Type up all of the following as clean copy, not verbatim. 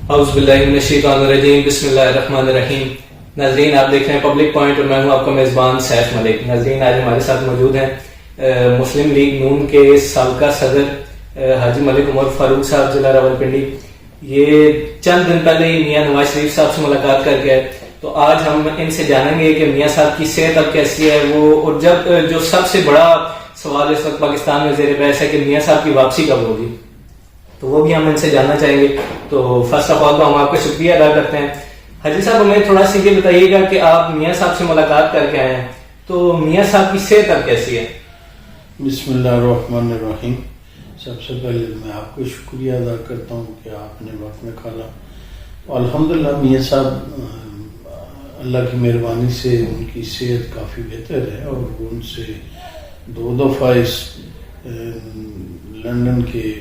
اعوذ باللہ من الشیطان الرجیم، بسم اللہ الرحمن الرحیم۔ ناظرین، آپ دیکھ رہے ہیں پبلک پوائنٹ اور میں ہوں آپ کا میزبان سیف ملک۔ ناظرین، آج ہمارے ساتھ موجود ہیں مسلم لیگ نون کے سابقہ صدر حاجی ملک عمر فاروق صاحب ضلع راولپنڈی۔ یہ چند دن پہلے ہی میاں نواز شریف صاحب سے ملاقات کر گئے، تو آج ہم ان سے جانیں گے کہ میاں صاحب کی صحت اب کیسی ہے وہ، اور جب جو سب سے بڑا سوال اس وقت پاکستان میں زیر بحث ہے کہ میاں صاحب کی واپسی کب ہوگی، تو وہ بھی ہم ان سے جاننا چاہیں گے۔ تو فرسٹ آف آل تو ہم آپ کا شکریہ ادا کرتے ہیں۔ حاجی صاحب، ہمیں تھوڑا سا یہ بتائیے گا کہ آپ میاں صاحب سے ملاقات کر کے آئے ہیں، تو میاں صاحب کی صحت اب کیسی ہے؟ بسم اللہ الرحمن الرحیم۔ سب سے پہلے میں آپ کو شکریہ ادا کرتا ہوں کہ آپ نے وقت نکالا۔ الحمدللہ میاں صاحب اللہ کی مہربانی سے ان کی صحت کافی بہتر ہے، اور ان سے 2 دفعہ اس لندن کے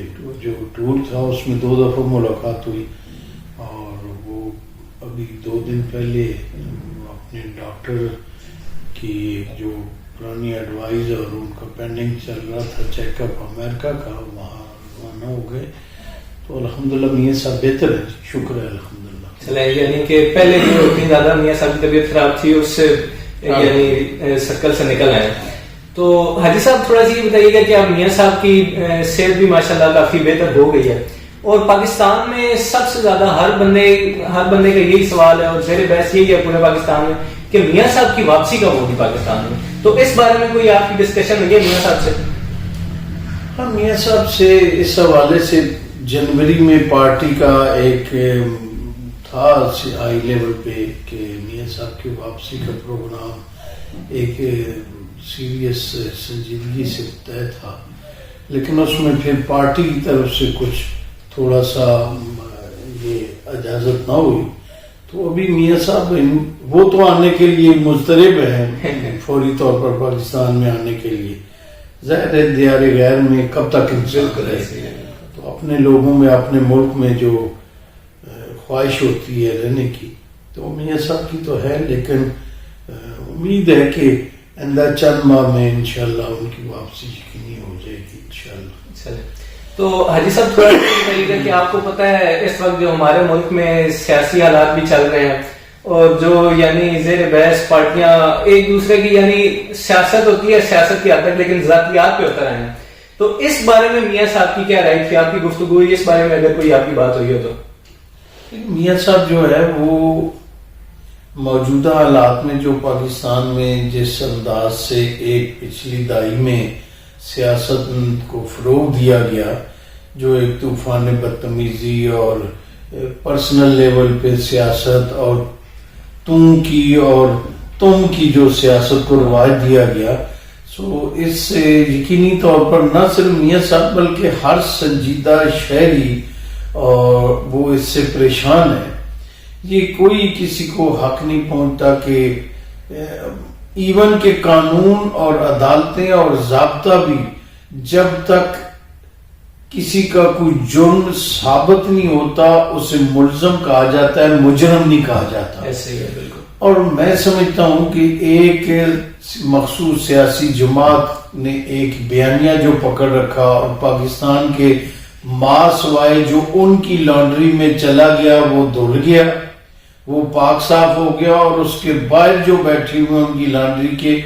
جو ٹور تھا اس میں 2 دفعہ ملاقات ہوئی، اور وہ ابھی 2 دن پہلے اپنے ڈاکٹر کی جو پرانی ایڈوائز اور ان کا پینڈنگ چل رہا تھا چیک اپ امریکہ کا، وہاں روانہ ہو گئے۔ تو الحمدللہ میاں صاحب بہتر ہے، شکر ہے الحمدللہ۔ چلیں، یعنی کہ پہلے جو اتنی زیادہ میاں صاحب کی طبیعت خراب تھی اس سے یعنی سرکل سے نکل آئے۔ تو حاجی صاحب، تھوڑا سا یہ بتائیے گا کہ اب میاں صاحب کی صحت بھی ماشاءاللہ کافی بہتر ہو گئی ہے، اور پاکستان میں سب سے زیادہ ہر بندے کا یہی سوال ہے اور زیر بحث یہی ہے پورے پاکستان میں کہ میاں صاحب کی واپسی کب ہوگی پاکستان میں، تو اس بارے میں کوئی آپ کی ڈسکشن ہوئی ہے میاں صاحب سے؟ ہاں، میاں صاحب سے اس حوالے سے جنوری میں پارٹی کا ایک تھا ہائی لیول پہ کہ میاں صاحب کی واپسی کا پروگرام ایک سیریس سنجیدگی سے طے تھا، لیکن اس میں پھر پارٹی کی طرف سے کچھ تھوڑا سا یہ اجازت نہ ہوئی، تو ابھی میاں صاحب وہ تو آنے کے لیے مضطرب ہیں فوری طور پر پاکستان میں آنے کے لیے، ظاہر ہے دیار غیر میں کب تک انتظار کرے، تو اپنے لوگوں میں اپنے ملک میں جو خواہش ہوتی ہے رہنے کی تو میاں صاحب کی تو ہے، لیکن امید ہے کہ آئندہ چند ماہ میں انشاءاللہ ان کی واپسی یقینی ہو جائے گی انشاءاللہ۔ تو حاجی صاحب، تھوڑا بتائیے گا کہ آپ کو پتہ ہے اس وقت جو ہمارے ملک میں سیاسی حالات بھی چل رہے ہیں، اور جو یعنی زیر بحث پارٹیاں ایک دوسرے کی یعنی سیاست ہوتی ہے سیاست کی حد تک، لیکن ذاتیات پہ اتر رہے ہیں، تو اس بارے میں میاں صاحب کی کیا رائے تھی؟ آپ کی گفتگو ہوئی اس بارے میں، اگر کوئی آپ کی بات ہوئی ہو تو؟ میاں صاحب جو ہے وہ موجودہ حالات میں جو پاکستان میں جس انداز سے ایک پچھلی دہائی میں سیاست کو فروغ دیا گیا، جو ایک طوفان بدتمیزی اور پرسنل لیول پہ سیاست اور تم کی جو سیاست کو رواج دیا گیا، سو اس سے یقینی طور پر نہ صرف میاں صاحب بلکہ ہر سنجیدہ شہری اور وہ اس سے پریشان ہے۔ یہ کوئی کسی کو حق نہیں پہنچتا کہ ایون کہ قانون اور عدالتیں اور ضابطہ بھی جب تک کسی کا کوئی جرم ثابت نہیں ہوتا اسے ملزم کہا جاتا ہے، مجرم نہیں کہا جاتا۔ ایسے ہی ہے بالکل۔ اور میں سمجھتا ہوں کہ ایک مخصوص سیاسی جماعت نے ایک بیانیہ جو پکڑ رکھا اور پاکستان کے ماں سوائے جو ان کی لانڈری میں چلا گیا وہ دھل گیا، وہ پاک صاف ہو گیا، اور اس کے باہر جو بیٹھے ہوئے ان کی لانڈری کے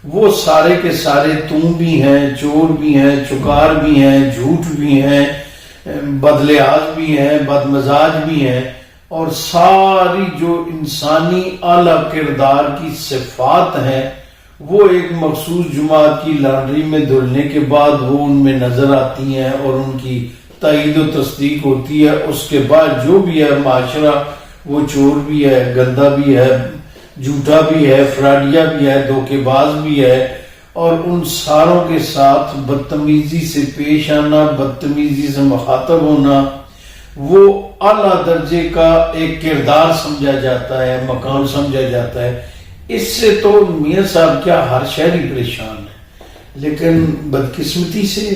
وہ سارے کے سارے تم بھی ہیں، چور بھی ہیں، چکار بھی ہیں، جھوٹ بھی ہیں، بدلعاز بھی ہیں، بدمزاج بھی ہیں، اور ساری جو انسانی اعلیٰ کردار کی صفات ہیں وہ ایک مخصوص جماعت کی لانڈری میں دھلنے کے بعد وہ ان میں نظر آتی ہیں اور ان کی تائید و تصدیق ہوتی ہے۔ اس کے بعد جو بھی ہے معاشرہ، وہ چور بھی ہے، گندا بھی ہے، جھوٹا بھی ہے، فراڈیا بھی ہے، دھوکے باز بھی ہے، اور ان ساروں کے ساتھ بدتمیزی سے پیش آنا، بدتمیزی سے مخاطب ہونا، وہ اعلیٰ درجے کا ایک کردار سمجھا جاتا ہے، مقام سمجھا جاتا ہے۔ اس سے تو میاں صاحب کیا ہر شہری پریشان ہے، لیکن بدقسمتی سے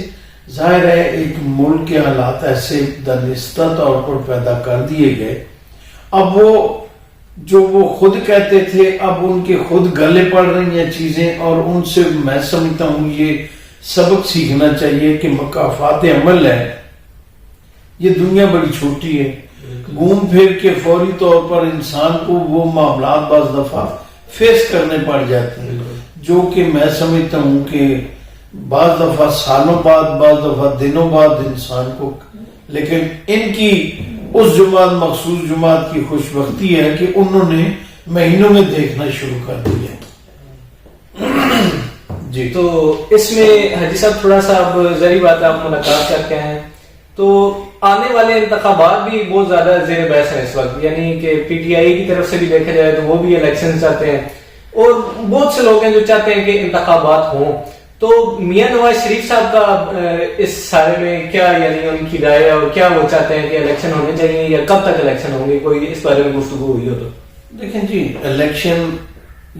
ظاہر ہے ایک ملک کے حالات ایسے دانستہ طور پر پیدا کر دیے گئے، اب وہ خود کہتے تھے اب ان کے خود گلے پڑ رہی ہیں چیزیں، اور ان سے میں سمجھتا ہوں یہ سبق سیکھنا چاہیے کہ مکافات عمل ہے، یہ دنیا بڑی چھوٹی ہے، گھوم پھر کے فوری طور پر انسان کو وہ معاملات بعض دفعہ فیس کرنے پڑ جاتے ہیں، جو کہ میں سمجھتا ہوں کہ بعض دفعہ سالوں بعد، بعض دفعہ دنوں بعد انسان کو، لیکن ان کی اس جماعت، مخصوص جماعت کی خوش بختی ہے کہ انہوں نے مہینوں میں دیکھنا شروع کر دیا۔ جی تو اس میں حاجی صاحب تھوڑا سا اب ظاہری بات آپ ملاقات کر کے ہیں، تو آنے والے انتخابات بھی بہت زیادہ زیر بحث ہیں اس وقت، یعنی کہ پی ٹی آئی کی طرف سے بھی دیکھا جائے تو وہ بھی الیکشن چاہتے ہیں، اور بہت سے لوگ ہیں جو چاہتے ہیں کہ انتخابات ہوں۔ تو میاں نواز شریف صاحب کا اس سارے میں کیا، یعنی ان کی رائے، اور کیا وہ چاہتے ہیں کہ الیکشن ہونے چاہیے یا کب تک الیکشن ہوں گے؟ کوئی اس بارے میں گفتگو ہوئی ہو تو؟ دیکھیں جی، الیکشن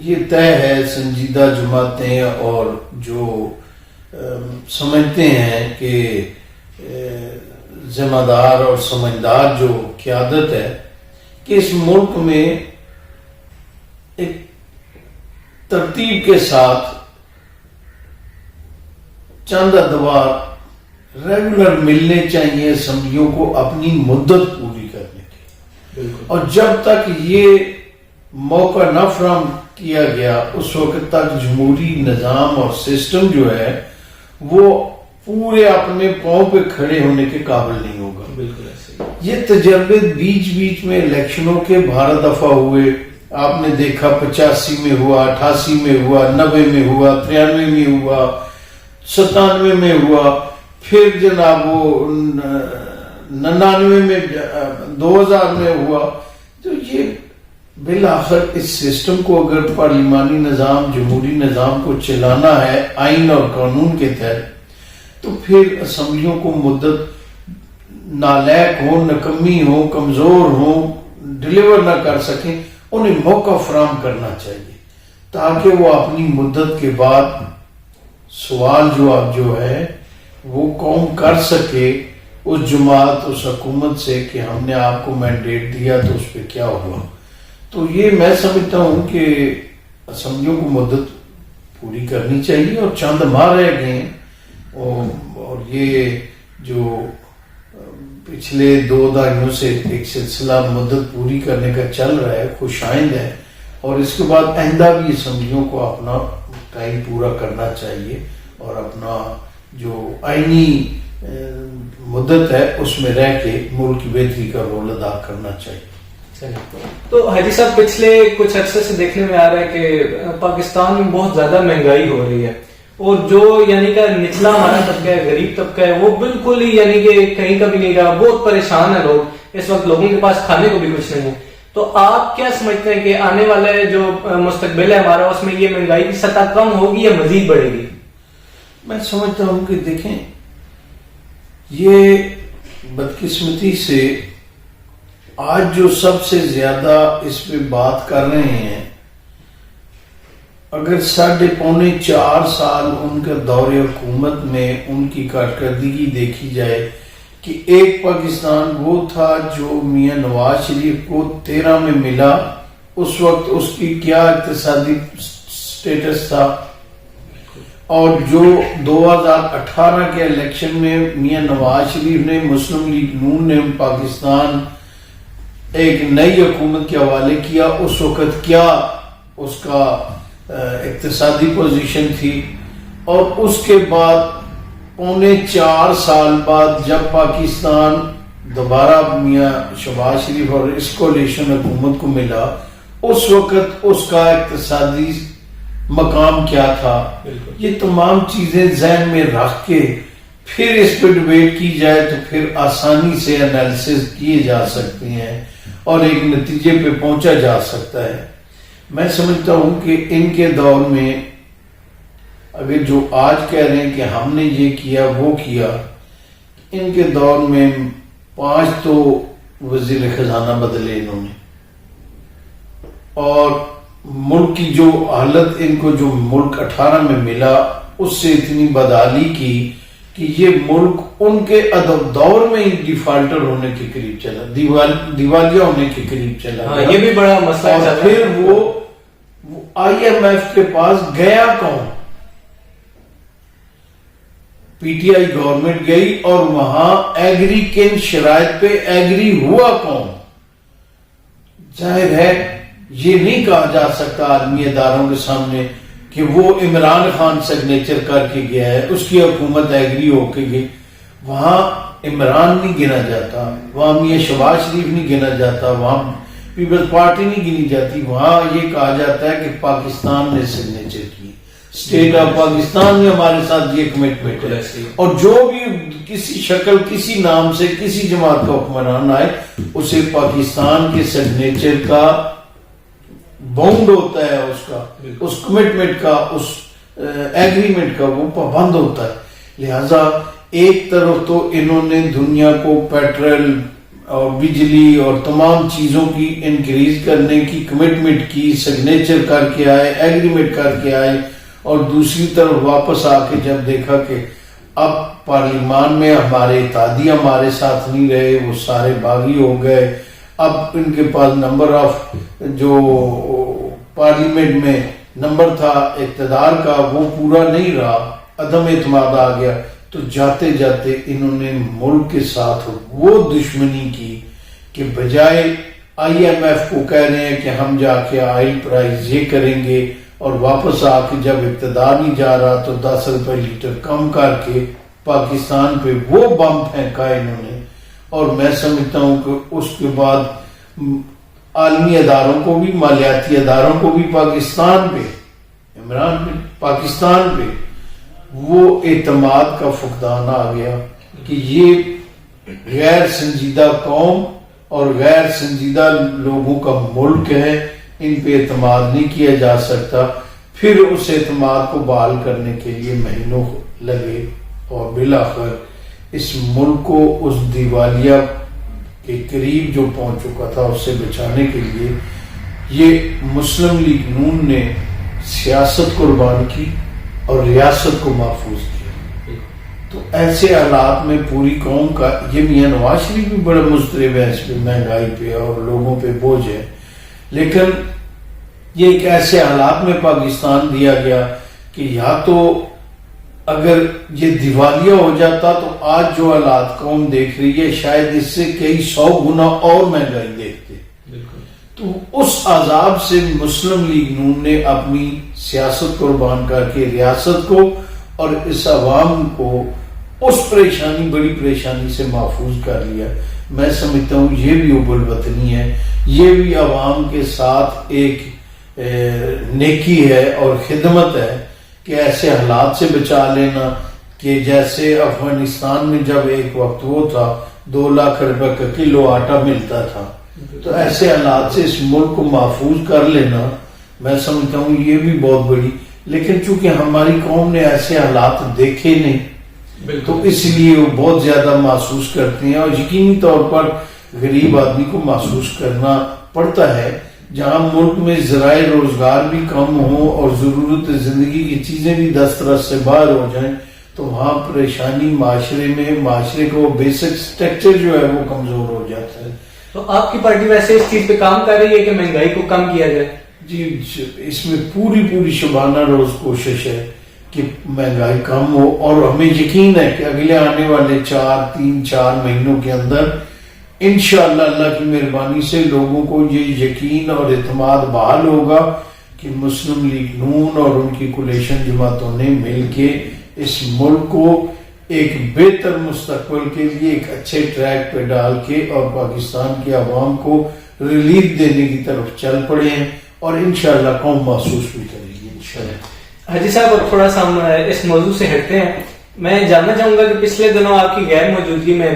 یہ طے ہے، سنجیدہ جماعتیں اور جو سمجھتے ہیں کہ ذمہ دار اور سمجھدار جو قیادت ہے کہ اس ملک میں ایک ترتیب کے ساتھ چند ادوار ریگولر ملنے چاہیے اسمبلیوں کو اپنی مدت پوری کرنے کی، اور جب تک یہ موقع نہ فراہم کیا گیا اس وقت تک جمہوری نظام اور سسٹم جو ہے وہ پورے اپنے پاؤں پہ کھڑے ہونے کے قابل نہیں ہوگا۔ بالکل ایسے یہ تجربے بیچ بیچ میں الیکشنوں کے 12 دفعہ ہوئے، آپ نے دیکھا 85 میں ہوا، 88 میں ہوا، 90 میں ہوا، 93 میں ہوا، 97 میں ہوا، پھر جناب وہ 99 میں 2000 میں ہوا۔ تو یہ بالآخر اس سسٹم کو اگر پارلیمانی نظام، جمہوری نظام کو چلانا ہے آئین اور قانون کے تحت، تو پھر اسمبلیوں کو مدت نالائق ہوں، نکمی ہوں، کمزور ہوں، ڈیلیور نہ کر سکیں، انہیں موقع فراہم کرنا چاہیے تاکہ وہ اپنی مدت کے بعد سوال جواب جو ہے وہ قوم کر سکے اس جماعت، اس حکومت سے کہ ہم نے آپ کو مینڈیٹ دیا تو اس پہ کیا ہوا۔ تو یہ میں سمجھتا ہوں کہ اسمبلیوں کو مدت پوری کرنی چاہیے، اور چند ماہ رہ گئے ہیں، اور یہ جو پچھلے 2 دہائیوں سے ایک سلسلہ مدت پوری کرنے کا چل رہا ہے خوش آئند ہے، اور اس کے بعد آئندہ بھی اسمبلیوں کو اپنا ٹائم پورا کرنا چاہیے اور اپنا جو آئینی مدت ہے اس میں رہ کے ملک کی بہتری کا رول ادا کرنا چاہیے۔ تو حاجی صاحب پچھلے کچھ عرصے سے دیکھنے میں آ رہا ہے کہ پاکستان میں بہت زیادہ مہنگائی ہو رہی ہے، اور جو یعنی کہ نچلا ہمارا طبقہ ہے، غریب طبقہ ہے، وہ بالکل ہی یعنی کہ کہیں کا بھی نہیں رہا، بہت پریشان ہے لوگ، اس وقت لوگوں کے پاس کھانے کو بھی کچھ نہیں ہے۔ تو آپ کیا سمجھتے ہیں کہ آنے والے جو مستقبل ہے ہمارا، اس میں یہ مہنگائی کی سطح کم ہوگی یا مزید بڑھے گی؟ میں سمجھتا ہوں کہ دیکھیں، یہ بدقسمتی سے آج جو سب سے زیادہ اس پہ بات کر رہے ہیں، اگر 3.25 سال ان کے دور حکومت میں ان کی کارکردگی دیکھی جائے کہ ایک پاکستان وہ تھا جو میاں نواز شریف کو 13 میں ملا، اس وقت اس کی کیا اقتصادی سٹیٹس تھا، اور جو 2018 کے الیکشن میں میاں نواز شریف نے، مسلم لیگ نون نے پاکستان ایک نئی حکومت کے حوالے کیا، اس وقت کیا اس کا اقتصادی پوزیشن تھی، اور اس کے بعد 4.25 سال بعد جب پاکستان دوبارہ میاں شہباز شریف اور اس کولیشن حکومت کو ملا، اس وقت اس کا اقتصادی مقام کیا تھا۔ یہ تمام چیزیں ذہن میں رکھ کے پھر اس پہ ڈیبیٹ کی جائے تو پھر آسانی سے انالیسز کیے جا سکتے ہیں اور ایک نتیجے پہ پہنچا جا سکتا ہے۔ میں سمجھتا ہوں کہ ان کے دور میں اگر جو آج کہہ رہے ہیں کہ ہم نے یہ کیا وہ کیا، ان کے دور میں 5 تو وزیر خزانہ بدلے انہوں نے، اور ملک کی جو حالت ان کو جو ملک 18 میں ملا اس سے اتنی بدحالی کی کہ یہ ملک ان کے دور میں ہی ڈیفالٹر ہونے کے قریب چلا، دیوالیہ ہونے کے قریب چلا۔ یہ بھی بڑا مسئلہ ہے۔ اور پھر وہ آئی ایم ایف کے پاس گیا کون؟ پی ٹی آئی گورنمنٹ گئی، اور وہاں ایگری کن شرائط پہ ایگری ہوا کون؟ ظاہر ہے یہ نہیں کہا جا سکتا عالمی اداروں کے سامنے کہ وہ عمران خان سگنیچر کر کے گیا ہے، اس کی حکومت ایگری ہو کے گئی. وہاں عمران نہیں گنا جاتا، وہاں میاں شہباز شریف نہیں گنا جاتا، وہاں پیپلز پارٹی نہیں گنی جاتی. وہاں یہ کہا جاتا ہے کہ پاکستان نے سگنیچر کی، اسٹیٹ آف پاکستان نے ہمارے ساتھ یہ کمٹمنٹ ہے. اور جو بھی کسی شکل کسی نام سے کسی جماعت کا حکمران آئے اسے پاکستان کے سگنیچر کا باؤنڈ ہوتا ہے، اس کمٹمنٹ کا، اس ایگریمنٹ کا وہ پابند ہوتا ہے. لہذا ایک طرف تو انہوں نے دنیا کو پیٹرول اور بجلی اور تمام چیزوں کی انکریز کرنے کی کمٹمنٹ کی، سگنیچر کر کے آئے، ایگریمنٹ کر کے آئے، اور دوسری طرف واپس آ کے جب دیکھا کہ اب پارلیمان میں ہمارے اتحادی ہمارے ساتھ نہیں رہے، وہ سارے باغی ہو گئے، اب ان کے پاس نمبر آف جو پارلیمنٹ میں نمبر تھا اقتدار کا وہ پورا نہیں رہا، عدم اعتماد آ گیا، تو جاتے جاتے انہوں نے ملک کے ساتھ وہ دشمنی کی کہ بجائے آئی ایم ایف کو کہہ رہے ہیں کہ ہم جا کے آئل پرائز یہ کریں گے، اور واپس آ کے جب اقتدار نہیں جا رہا تو 10 روپے لیٹر کم کر کے پاکستان پہ وہ بم پھینکا انہوں نے. اور میں سمجھتا ہوں کہ اس کے بعد عالمی اداروں کو بھی، مالیاتی اداروں کو بھی پاکستان پہ، عمران پہ، پاکستان پہ وہ اعتماد کا فقدان آ گیا کہ یہ غیر سنجیدہ قوم اور غیر سنجیدہ لوگوں کا ملک ہے، ان پہ اعتماد نہیں کیا جا سکتا. پھر اس اعتماد کو بحال کرنے کے لیے مہینوں لگے، اور بالآخر اس ملک کو اس دیوالیہ کے قریب جو پہنچ چکا تھا اس سے بچانے کے لیے یہ مسلم لیگ نون نے سیاست قربان کی اور ریاست کو محفوظ کیا. تو ایسے حالات میں پوری قوم کا، یہ میاں نواز شریف بھی بڑا مضطرب ہے اس پہ، مہنگائی پہ اور لوگوں پہ بوجھ ہے، لیکن یہ ایک ایسے حالات میں پاکستان دیا گیا کہ یا تو اگر یہ دیوالیہ ہو جاتا تو آج جو حالات قوم دیکھ رہی ہے شاید اس سے کئی 100 گنا اور مہنگائی دیکھتے. تو اس عذاب سے مسلم لیگ نون نے اپنی سیاست قربان کر کے ریاست کو اور اس عوام کو اس پریشانی، بڑی پریشانی سے محفوظ کر لیا. میں سمجھتا ہوں یہ بھی حب الوطنی ہے، یہ بھی عوام کے ساتھ ایک نیکی ہے اور خدمت ہے کہ ایسے حالات سے بچا لینا. کہ جیسے افغانستان میں جب ایک وقت وہ تھا 2 لاکھ روپے کا کلو آٹا ملتا تھا، تو ایسے حالات سے اس ملک کو محفوظ کر لینا میں سمجھتا ہوں یہ بھی بہت بڑی. لیکن چونکہ ہماری قوم نے ایسے حالات دیکھے نہیں تو اس لیے وہ بہت زیادہ محسوس کرتے ہیں، اور یقینی طور پر غریب آدمی کو محسوس کرنا پڑتا ہے. جہاں ملک میں ذرائع روزگار بھی کم ہوں اور ضرورت زندگی کی چیزیں بھی دسترس سے باہر ہو جائیں تو وہاں پریشانی معاشرے کو بیسک سٹرکچر جو ہے وہ کمزور ہو جاتا ہے. تو آپ کی پارٹی ویسے اس چیز پہ کام کر رہی ہے کہ مہنگائی کو کم کیا جائے؟ جی اس میں پوری شبانہ روز کوشش ہے کہ مہنگائی کم ہو، اور ہمیں یقین ہے کہ اگلے آنے والے 3-4 مہینوں کے اندر انشاءاللہ اللہ کی مہربانی سے لوگوں کو یہ یقین اور اعتماد بحال ہوگا کہ مسلم لیگ نون اور ان کی کولیشن جماعتوں نے مل کے اس ملک کو ایک بہتر مستقبل کے لیے ایک اچھے ٹریک پہ ڈال کے اور پاکستان کی عوام کو ریلیف دینے کی طرف چل پڑے ہیں، اور انشاءاللہ قوم محسوس بھی کرے گی انشاءاللہ. حاجی صاحب اور تھوڑا سا ہم اس موضوع سے ہٹتے ہیں. میں جاننا چاہوں گا کہ پچھلے دنوں آپ کی غیر موجودگی میں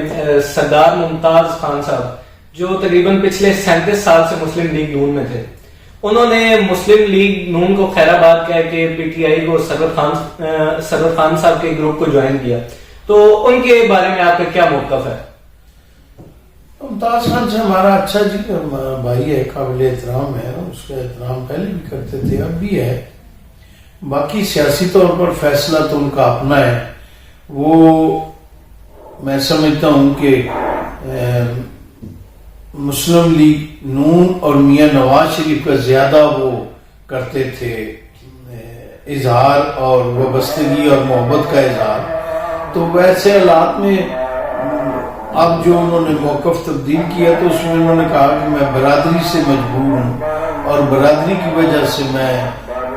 سردار ممتاز خان صاحب جو تقریباً پچھلے 37 سال سے مسلم لیگ نون میں تھے، انہوں نے مسلم لیگ نون کو خیر آباد کہہ کے پی ٹی آئی کو سرور خان صاحب کے گروپ کو جوائن کیا. تو ان کے بارے میں آپ کا کیا موقف ہے؟ ممتاز خان سے ہمارا اچھا جی بھائی ہے، قابل احترام ہے، اس کا احترام پہلے بھی کرتے تھے اب بھی ہے. باقی سیاسی طور پر فیصلہ تو ان کا اپنا ہے. وہ میں سمجھتا ہوں کہ مسلم لیگ نون اور میاں نواز شریف کا زیادہ وہ کرتے تھے اظہار اور وابستگی اور محبت کا اظہار. تو ویسے حالات میں اب جو انہوں نے موقف تبدیل کیا تو اس میں انہوں نے کہا کہ میں برادری سے مجبور ہوں اور برادری کی وجہ سے میں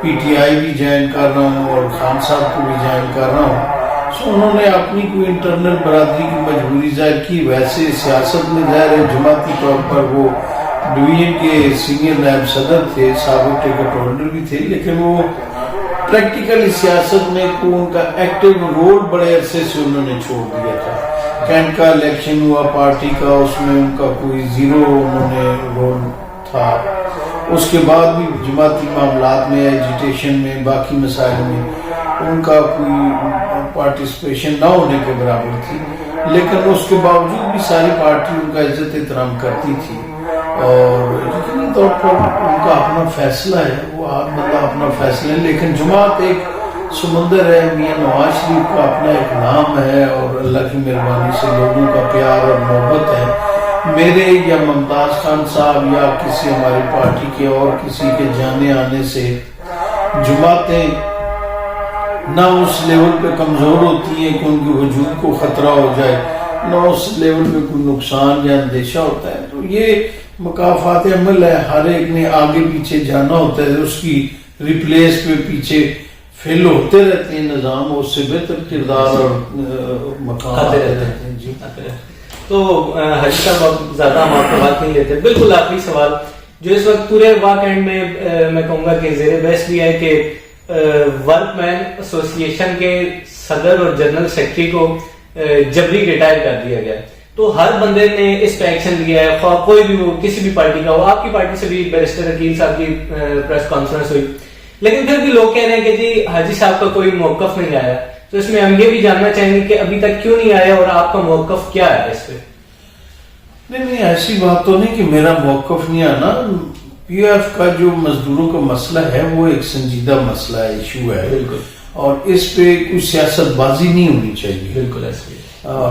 پی ٹی آئی بھی جوائن کر رہا ہوں اور خان صاحب کو بھی جوائن کر رہا ہوں. سو انہوں نے اپنی کوئی انٹرنل برادری کی مجبوری ظاہر کی. ویسے سیاست میں ظاہر ہے جماعتی طور پر وہ ڈویژن کے سینئر نائب صدر تھے, سابق ٹکٹ ہولڈر بھی تھے, لیکن وہ پریکٹیکلی سیاست میں ان کا ایکٹیو رول بڑے عرصے سے انہوں نے چھوڑ دیا تھا. کینٹ کا الیکشن ہوا پارٹی کا, اس میں ان کا کوئی زیرو انہوں نے رول تھا. اس کے بعد بھی جماعتی معاملات میں, ایجیٹیشن میں, باقی مسائل میں ان کا کوئی پارٹیسپیشن نہ ہونے کے برابر تھی. لیکن اس کے باوجود بھی ساری پارٹی ان کا عزت احترام کرتی تھی اور یقینی طور پر ان کا اپنا فیصلہ ہے, وہ مطلب اپنا فیصلہ ہے. لیکن جماعت ایک سمندر ہے, میاں نواز شریف کا اپنا ایک نام ہے اور اللہ کی مہربانی سے لوگوں کا پیار اور محبت ہے. میرے یا ممتاز خان صاحب یا کسی ہماری پارٹی کے اور کسی کے جانے آنے سے جماعتیں نہ اس لیول پہ کمزور ہوتی ہیں کہ ان کے وجود کو خطرہ ہو جائے, نہ اس لیول پہ کوئی نقصان یا اندیشہ ہوتا ہے. تو یہ مکافات عمل ہے, ہر ایک نے آگے پیچھے جانا ہوتا ہے, اس کی ریپلیس پہ پیچھے فیل ہوتے رہتے ہیں نظام, اس سے بہتر کردار اور مقام آتے رہتے ہیں. جی تو حاجی صاحب اب زیادہ ہم آپ کو بات نہیں لیتے. بالکل آخری سوال جو اس وقت پورے واک اینڈ میں کہوں گا کہ زیر بحث بھی ہے کہ ورک مین ایسوسی ایشن کے صدر اور جنرل سیکرٹری کو جبری ریٹائر کر دیا گیا. تو ہر بندے نے اس پہ ایکشن لیا ہے, خواہ کوئی بھی ہو, کسی بھی پارٹی کا ہو. آپ کی پارٹی سے بھی بیرسٹر عقیل صاحب کی پریس کانفرنس ہوئی, لیکن پھر بھی لوگ کہہ رہے ہیں کہ جی حاجی صاحب کا کوئی موقف نہیں آیا. تو اس میں ہم یہ بھی جاننا چاہیں گے کہ ابھی تک کیوں نہیں آیا اور آپ کا موقف کیا ہے اس پہ؟ نہیں ایسی بات تو نہیں کہ میرا موقف نہیں آنا. پی ایف کا جو مزدوروں کا مسئلہ ہے وہ ایک سنجیدہ مسئلہ ہے, ایشو ہے, بالکل, اور اس پہ کوئی سیاست بازی نہیں ہونی چاہیے. بالکل ایسے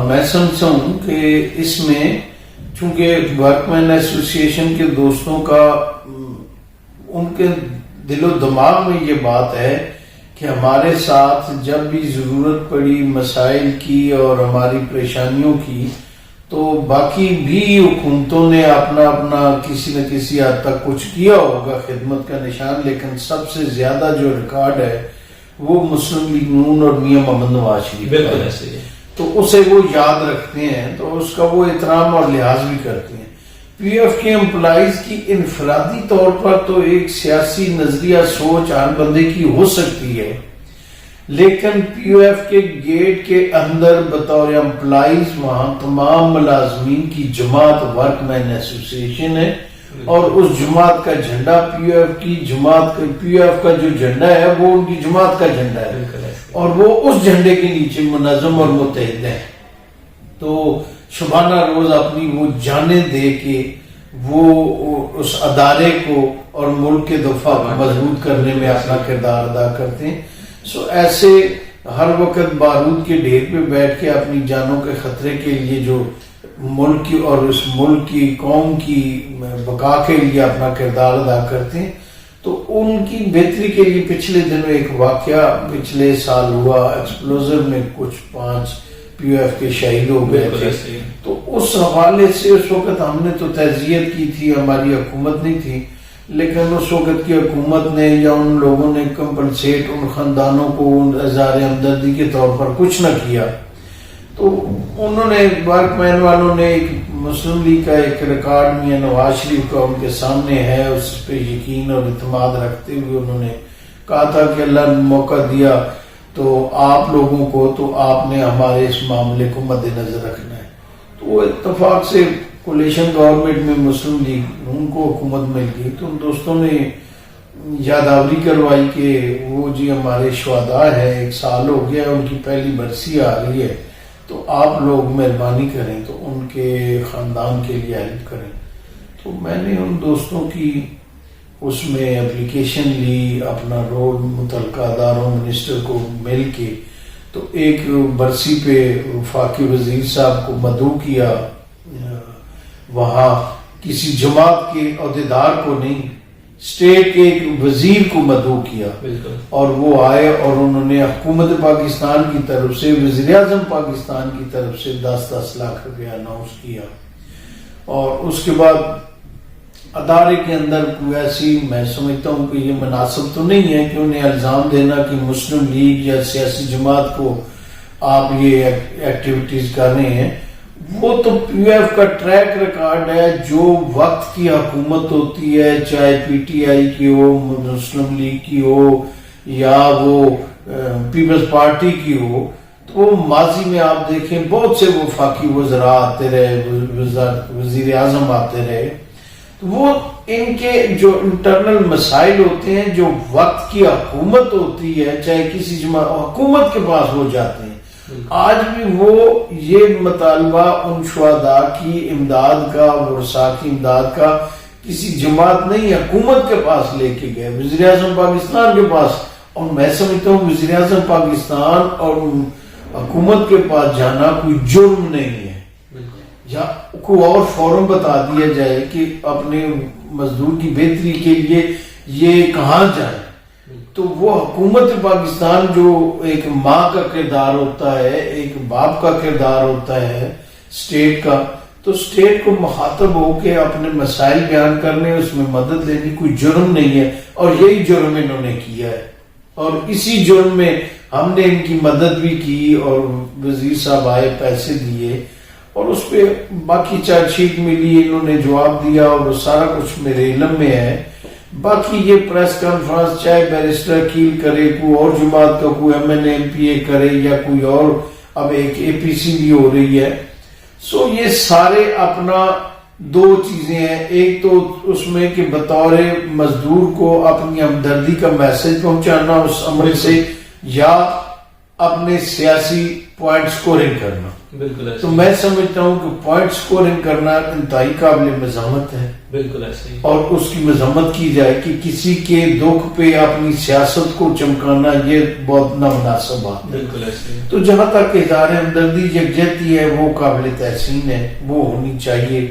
میں سمجھتا ہوں کہ اس میں چونکہ ورک مین ایسوسی ایشن کے دوستوں کا ان کے دل و دماغ میں یہ بات ہے کہ ہمارے ساتھ جب بھی ضرورت پڑی مسائل کی اور ہماری پریشانیوں کی تو باقی بھی حکومتوں نے اپنا اپنا کسی نہ کسی حد تک کچھ کیا ہوگا خدمت کا نشان, لیکن سب سے زیادہ جو ریکارڈ ہے وہ مسلم لیگ نون اور میاں محمد نواز شریف. بالکل ایسے ہی, تو اسے وہ یاد رکھتے ہیں, تو اس کا وہ احترام اور لحاظ بھی کرتے ہیں. پی ایف کے امپلائیز کی انفرادی طور پر تو ایک سیاسی نظریہ سوچ ہر بندے کی ہو سکتی ہے, لیکن پی ایف کے گیٹ کے اندر بطور امپلائیز وہاں تمام ملازمین کی جماعت ورک مین ایسوسی ایشن ہے, اور اس جماعت کا جھنڈا پی ایف کی جماعت کا, پی ایف کا جو جھنڈا ہے وہ ان کی جماعت کا جھنڈا ہے, اور وہ اس جھنڈے کے نیچے منظم اور متحد ہے. تو شبانہ روز اپنی وہ جانیں دے کے وہ اس ادارے کو اور ملک کے دفاع مضبوط کرنے میں اپنا کردار ادا کرتے ہیں. سو ایسے ہر وقت بارود کے ڈھیر پہ بیٹھ کے اپنی جانوں کے خطرے کے لیے جو ملک کی اور اس ملک کی قوم کی بقا کے لیے اپنا کردار ادا کرتے ہیں, تو ان کی بہتری کے لیے پچھلے دنوں ایک واقعہ پچھلے سال ہوا, ایکسپلوزر میں کچھ 5 پی ایف کے شہید ہو گئے تھے. تو اس حوالے سے اس وقت ہم نے تو تعزیت کی تھی, ہماری حکومت نہیں تھی, لیکن اس وقت کی حکومت نے یا ان لوگوں نے کمپنسیٹ ان خاندانوں کو اظہار ہمدردی کے طور پر کچھ نہ کیا. تو انہوں نے ورک مین والوں نے ایک مسلم لیگ کا ایک ریکارڈ میاں نواز شریف کا ان کے سامنے ہے, اس پہ یقین اور اعتماد رکھتے ہوئے انہوں نے کہا تھا کہ اللہ نے موقع دیا تو آپ لوگوں کو, تو آپ نے ہمارے اس معاملے کو مد نظر رکھنا ہے. تو وہ اتفاق سے کولیشن گورنمنٹ میں مسلم لیگ ان کو حکومت مل گئی, تو ان دوستوں نے یادآوری کروائی کہ وہ جی ہمارے شہداء ہیں, 1 سال ہو گیا ان کی پہلی برسی آ رہی ہے, تو آپ لوگ مہربانی کریں تو ان کے خاندان کے لیے ہیلپ کریں. تو میں نے ان دوستوں کی اس میں اپلیکیشن لی, اپنا رول متعلقہ اداروں منسٹر کو مل کے, تو ایک برسی پہ وفاقی وزیر صاحب کو مدعو کیا, وہاں کسی جماعت کے عہدیدار کو نہیں, اسٹیٹ کے ایک وزیر کو مدعو کیا بالکل. اور وہ آئے اور انہوں نے حکومت پاکستان کی طرف سے وزیر اعظم پاکستان کی طرف سے 10 لاکھ روپیہ اناؤنس کیا. اور اس کے بعد ادارے کے اندر کوئی ایسی میں سمجھتا ہوں کہ یہ مناسب تو نہیں ہے کہ انہیں الزام دینا کہ مسلم لیگ یا سیاسی جماعت کو آپ یہ ایکٹیویٹیز کر رہے ہیں. وہ تو پی ایف کا ٹریک ریکارڈ ہے. جو وقت کی حکومت ہوتی ہے, چاہے پی ٹی آئی کی ہو, مسلم لیگ کی ہو یا وہ پیپلز پارٹی کی ہو, تو وہ ماضی میں آپ دیکھیں بہت سے وفاقی وزراء آتے رہے, وزیر اعظم آتے رہے. وہ ان کے جو انٹرنل مسائل ہوتے ہیں, جو وقت کی حکومت ہوتی ہے, چاہے کسی حکومت کے پاس وہ جاتے ہیں. آج بھی وہ یہ مطالبہ ان شہداء کی امداد کا, ورثاء کی امداد کا کسی جماعت نہیں حکومت کے پاس لے کے گئے, وزیر اعظم پاکستان کے پاس. اور میں سمجھتا ہوں وزیر اعظم پاکستان اور حکومت کے پاس جانا کوئی جرم نہیں ہے, یا کوئی اور فورم بتا دیا جائے کہ اپنے مزدور کی بہتری کے لیے یہ کہاں جائے. تو وہ حکومت پاکستان جو ایک ماں کا کردار ہوتا ہے, ایک باپ کا کردار ہوتا ہے اسٹیٹ کا, تو اسٹیٹ کو مخاطب ہو کے اپنے مسائل بیان کرنے, اس میں مدد لینی کوئی جرم نہیں ہے. اور یہی جرم انہوں نے کیا ہے, اور اسی جرم میں ہم نے ان کی مدد بھی کی, اور وزیر صاحب آئے, پیسے دیے, اور اس پہ باقی چارج شیٹ ملی, انہوں نے جواب دیا, اور وہ سارا کچھ میرے علم میں ہے. باقی یہ پریس کانفرنس چاہے بیرسٹر کیل کرے, کوئی اور جماعت کا کوئی M N A M P A کرے, یا کوئی اور, اب ایک اے پی سی بھی ہو رہی ہے. سو یہ سارے اپنا دو چیزیں ہیں. ایک تو اس میں کہ بطور مزدور کو اپنی ہمدردی کا میسج پہنچانا اس عمل سے, یا اپنے سیاسی پوائنٹ سکورنگ کرنا. بالکل. تو میں سمجھتا ہوں کہ پوائنٹ سکورنگ کرنا انتہائی قابل مذمت ہے. بالکل ایسے ہی. اور اس کی مذمت کی جائے کہ کسی کے دکھ پہ اپنی سیاست کو چمکانا, یہ بہت نامناسب بات ہے. بالکل ایسے ہی. تو جہاں تک اظہار ہمدردی یکجہتی ہے وہ قابل تحسین ہے, وہ ہونی چاہیے,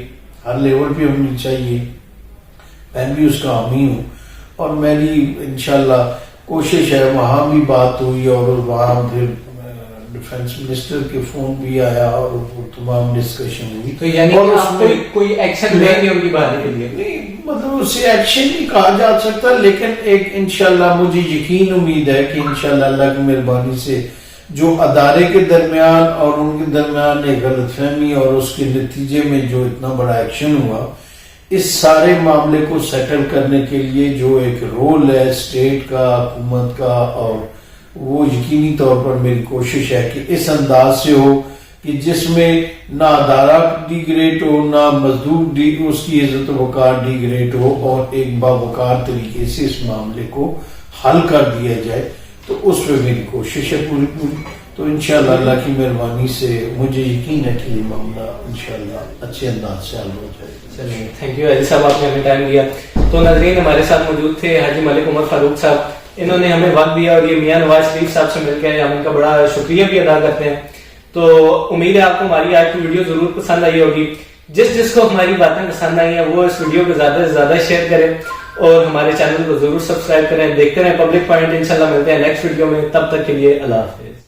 ہر لیول پہ ہونی چاہیے. میں بھی اس کا حامی ہوں, اور میری انشاءاللہ کوشش ہے. وہاں بھی بات ہوئی, اور وہاں پھر ڈیفنس منسٹر کے فون بھی آیا, اور وہ تمام ڈسکشن ہوئی. تو یعنی اور آپ کوئی ایکشن لیں گے ان کی بات کے لیے؟ نہیں, مطلب اسے ایکشن نہیں کہا جا سکتا, لیکن ایک انشاءاللہ مجھے یقین امید ہے کہ انشاءاللہ اللہ کی مہربانی سے جو ادارے کے درمیان اور ان کے درمیان ایک غلط فہمی, اور اس کے نتیجے میں جو اتنا بڑا ایکشن ہوا, اس سارے معاملے کو سیٹل کرنے کے لیے جو ایک رول ہے اسٹیٹ کا, حکومت کا, اور وہ یقینی طور پر میری کوشش ہے کہ اس انداز سے ہو کہ جس میں نہ ادارہ ڈیگریڈ ہو, نہ مزدور اس کی عزت و وقار ڈیگریڈ ہو, اور ایک باوقار طریقے سے اس معاملے کو حل کر دیا جائے. تو اس پہ میری کوشش ہے پوری. تو انشاءاللہ اللہ کی مہربانی سے مجھے یقین ہے کہ یہ معاملہ انشاءاللہ اچھے انداز سے حل ہو جائے. چلیے, تھینک یو حاجی صاحب, آپ نے ہمیں ٹائم دیا. تو ناظرین, ہمارے ساتھ موجود تھے حاجی ملک عمر فاروق صاحب. انہوں نے ہمیں وقت دیا, اور یہ میاں نواز شریف صاحب سے مل کے ہم ان کا بڑا شکریہ بھی ادا کرتے ہیں. تو امید ہے آپ کو ہماری آج کی ویڈیو ضرور پسند آئی ہوگی. جس کو ہماری باتیں پسند آئی ہیں وہ اس ویڈیو کو زیادہ سے زیادہ شیئر کریں, اور ہمارے چینل کو ضرور سبسکرائب کریں. دیکھتے رہیں پبلک پوائنٹ. انشاءاللہ ملتے ہیں نیکسٹ ویڈیو میں, تب تک کے لیے اللہ حافظ.